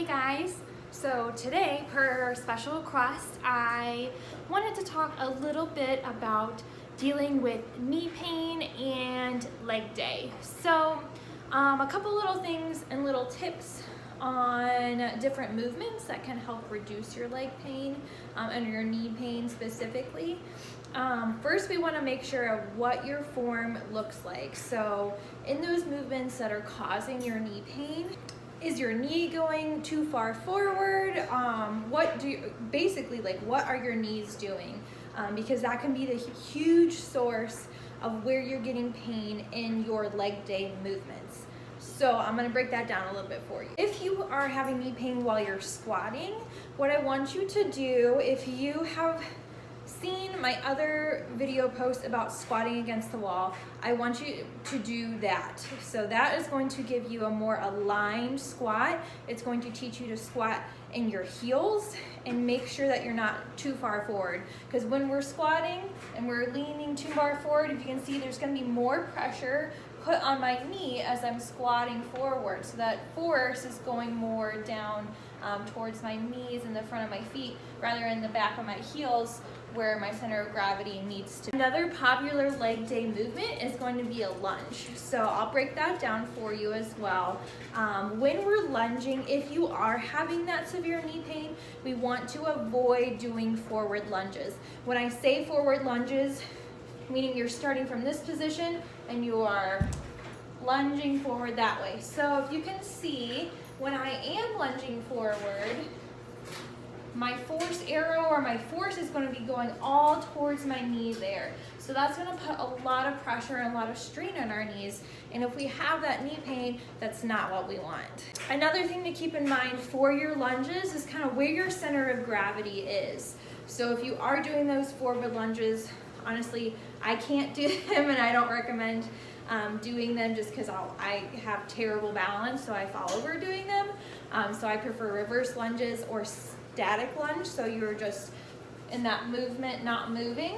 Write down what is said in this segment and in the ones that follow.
Hey guys, so today per our special request I wanted to talk a little bit about dealing with knee pain and leg day. So a couple little things and little tips on different movements that can help reduce your leg pain and your knee pain specifically. First, we want to make sure of what your form looks like. So in those movements that are causing your knee pain, is your knee going too far forward? What are your knees doing? Because that can be the huge source of where you're getting pain in your leg day movements. So I'm going to break that down a little bit for you. If you are having knee pain while you're squatting, what I want you to do, if you have seen my other video post about squatting against the wall, I want you to do that. So that is going to give you a more aligned squat. It's going to teach you to squat in your heels and make sure that you're not too far forward. Because when we're squatting and we're leaning too far forward, if you can see, there's going to be more pressure put on my knee as I'm squatting forward. So that force is going more down towards my knees and the front of my feet rather in the back of my heels, where my center of gravity needs to be. Another popular leg day movement is going to be a lunge. So I'll break that down for you as well. When we're lunging, if you are having that severe knee pain, we want to avoid doing forward lunges. When I say forward lunges, meaning you're starting from this position and you are lunging forward that way. So if you can see, when I am lunging forward, my force arrow or my force is going to be going all towards my knee there. So that's going to put a lot of pressure and a lot of strain on our knees. And if we have that knee pain, that's not what we want. Another thing to keep in mind for your lunges is kind of where your center of gravity is. So if you are doing those forward lunges, honestly, I can't do them and I don't recommend doing them just because I have terrible balance, so I fall over doing them. So I prefer reverse lunges or static lunge, so you're just in that movement, not moving.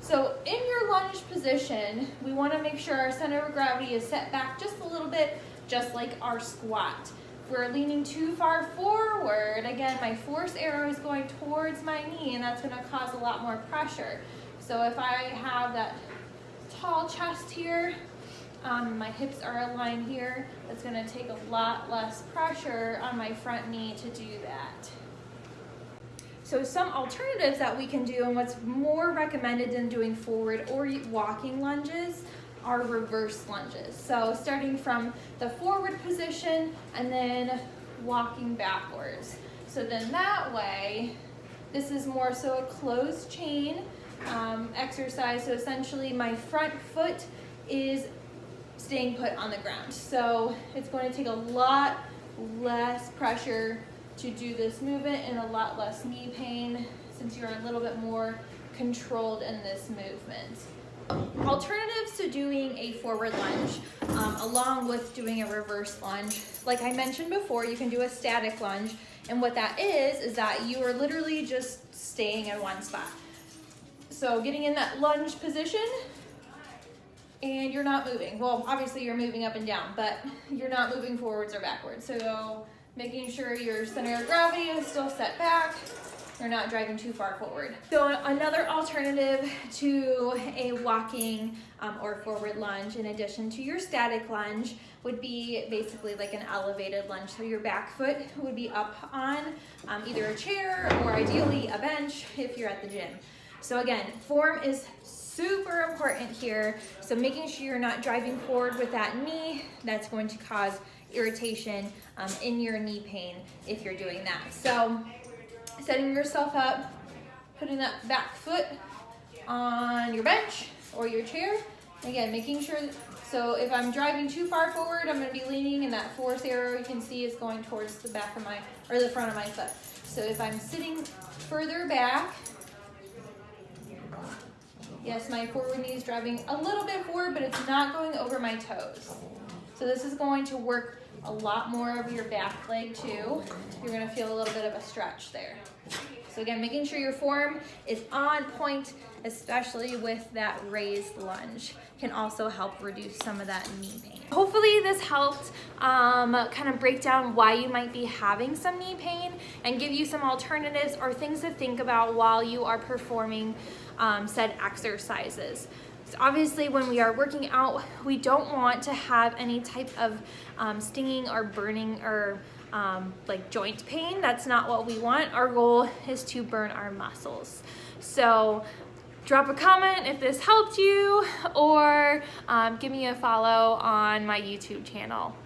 So in your lunge position, we want to make sure our center of gravity is set back just a little bit, just like our squat. If we're leaning too far forward, again, my force arrow is going towards my knee, and that's going to cause a lot more pressure. So if I have that tall chest here, my hips are aligned here, it's going to take a lot less pressure on my front knee to do that. So some alternatives that we can do, and what's more recommended than doing forward or walking lunges, are reverse lunges. So starting from the forward position and then walking backwards. So then that way, this is more so a closed chain exercise. So essentially my front foot is staying put on the ground. So it's going to take a lot less pressure to do this movement and a lot less knee pain since you're a little bit more controlled in this movement. Alternatives to doing a forward lunge, along with doing a reverse lunge, like I mentioned before, you can do a static lunge, and what that is that you are literally just staying in one spot. So getting in that lunge position, and you're not moving. Well, obviously you're moving up and down, but you're not moving forwards or backwards. So making sure your center of gravity is still set back, you're not driving too far forward. So another alternative to a walking or forward lunge, in addition to your static lunge, would be basically like an elevated lunge. So your back foot would be up on either a chair or ideally a bench if you're at the gym. So again, form is super important here. So making sure you're not driving forward with that knee, that's going to cause irritation in your knee pain if you're doing that. So setting yourself up, putting that back foot on your bench or your chair. Again, making sure, so if I'm driving too far forward, I'm going to be leaning, and that force arrow you can see is going towards the back of my, or the front of my foot. So if I'm sitting further back, yes, my forward knee is driving a little bit forward, but it's not going over my toes. So this is going to work a lot more of your back leg too. You're gonna feel a little bit of a stretch there. So again, making sure your form is on point, especially with that raised lunge, can also help reduce some of that knee pain. Hopefully this helped kind of break down why you might be having some knee pain and give you some alternatives or things to think about while you are performing said exercises. So obviously when we are working out, we don't want to have any type of stinging or burning or like joint pain. That's not what we want. Our goal is to burn our muscles. So drop a comment if this helped you, or give me a follow on my YouTube channel.